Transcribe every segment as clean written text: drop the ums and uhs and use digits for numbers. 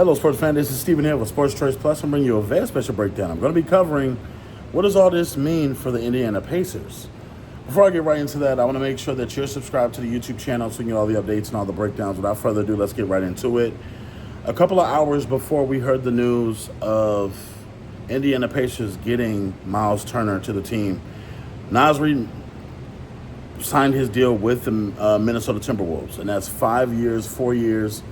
Hello, sports fan. This is Stephen here with Sports Choice Plus. I'm bringing you a very special breakdown. I'm going to be covering what does all this mean for the Indiana Pacers. Before I get right into that, I want to make sure that you're subscribed to the YouTube channel so you get all the updates and all the breakdowns. Without further ado, let's get right into it. A couple of hours before we heard the news of Indiana Pacers getting Miles Turner to the team, Naz Reid signed his deal with the Minnesota Timberwolves, and that's 5 years, 4 years,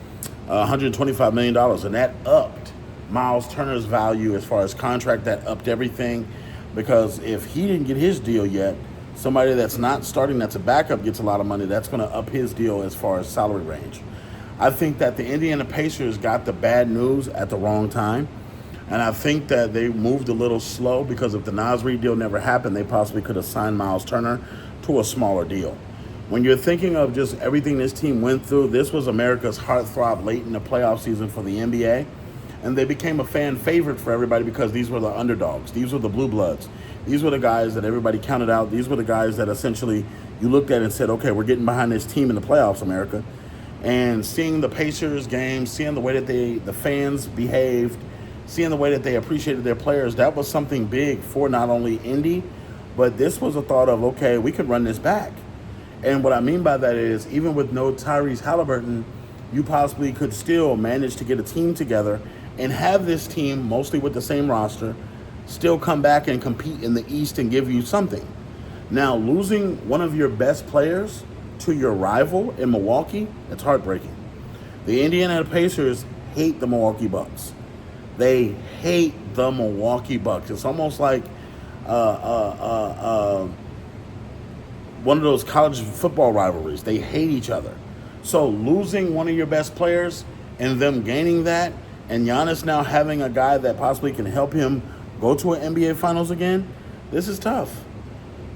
$125 million, and that upped Miles Turner's value as far as contract. That upped everything, because if he didn't get his deal yet, somebody that's not starting, that's a backup, gets a lot of money. That's going to up his deal as far as salary range. I think that the Indiana Pacers got the bad news at the wrong time, and I think that they moved a little slow, because if the Naz Reid deal never happened, they possibly could have signed Miles Turner to a smaller deal. When you're thinking of just everything this team went through, this was America's heartthrob late in the playoff season for the NBA. And they became a fan favorite for everybody because these were the underdogs. These were the blue bloods. These were the guys that everybody counted out. These were the guys that essentially you looked at and said, okay, we're getting behind this team in the playoffs, America. And seeing the Pacers games, seeing the way that the fans behaved, seeing the way that they appreciated their players, that was something big for not only Indy, but this was a thought of, okay, we could run this back. And what I mean by that is, even with no Tyrese Halliburton, you possibly could still manage to get a team together and have this team, mostly with the same roster, still come back and compete in the East and give you something. Now, losing one of your best players to your rival in Milwaukee, it's heartbreaking. The Indiana Pacers hate the Milwaukee Bucks. They hate the Milwaukee Bucks. It's almost like one of those college football rivalries. They hate each other. So losing one of your best players and them gaining that, and Giannis now having a guy that possibly can help him go to an NBA Finals again, this is tough.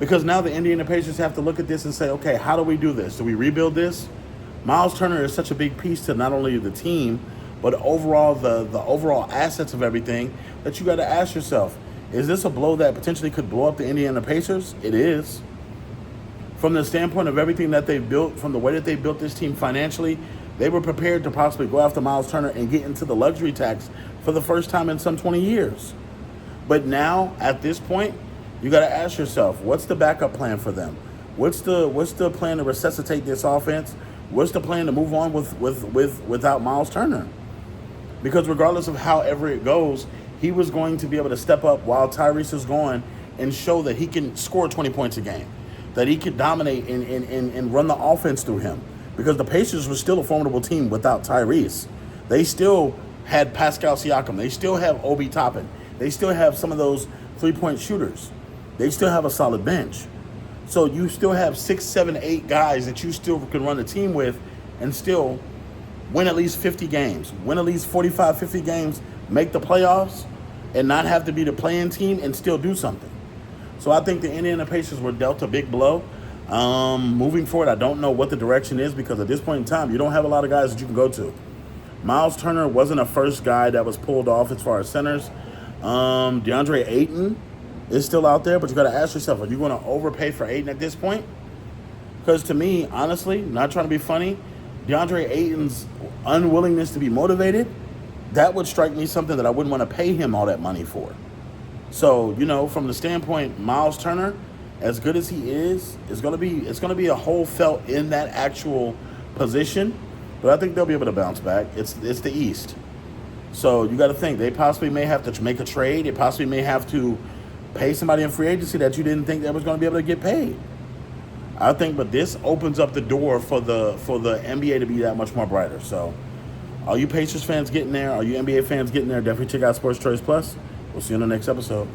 Because now the Indiana Pacers have to look at this and say, okay, how do we do this? Do we rebuild this? Miles Turner is such a big piece to not only the team, but overall the overall assets of everything, that you got to ask yourself, is this a blow that potentially could blow up the Indiana Pacers? It is. From the standpoint of everything that they've built, from the way that they built this team financially, they were prepared to possibly go after Miles Turner and get into the luxury tax for the first time in some 20 years. But now, at this point, you got to ask yourself, what's the backup plan for them? What's the plan to resuscitate this offense? What's the plan to move on without Miles Turner? Because regardless of however it goes, he was going to be able to step up while Tyrese is gone and show that he can score 20 points a game, that he could dominate and run the offense through him. Because the Pacers were still a formidable team without Tyrese. They still had Pascal Siakam. They still have Obi Toppin. They still have some of those three-point shooters. They still have a solid bench. So you still have 6, 7, 8 guys that you still can run a team with and still win at least 50 games, win at least 45, 50 games, make the playoffs, and not have to be the playing team and still do something. So I think the Indiana Pacers were dealt a big blow. Moving forward, I don't know what the direction is, because at this point in time, you don't have a lot of guys that you can go to. Miles Turner wasn't a first guy that was pulled off as far as centers. DeAndre Ayton is still out there, but you got to ask yourself, are you going to overpay for Ayton at this point? Because to me, honestly, not trying to be funny, DeAndre Ayton's unwillingness to be motivated, that would strike me something that I wouldn't want to pay him all that money for. So, from the standpoint, Miles Turner, as good as he is, it's going to be a hole felt in that actual position. But I think they'll be able to bounce back. It's the East. So you got to think, they possibly may have to make a trade. They possibly may have to pay somebody in free agency that you didn't think that was going to be able to get paid. I think, but this opens up the door for the NBA to be that much more brighter. So all you Pacers fans getting there, all you NBA fans getting there, definitely check out Sports Choice Plus. We'll see you on the next episode.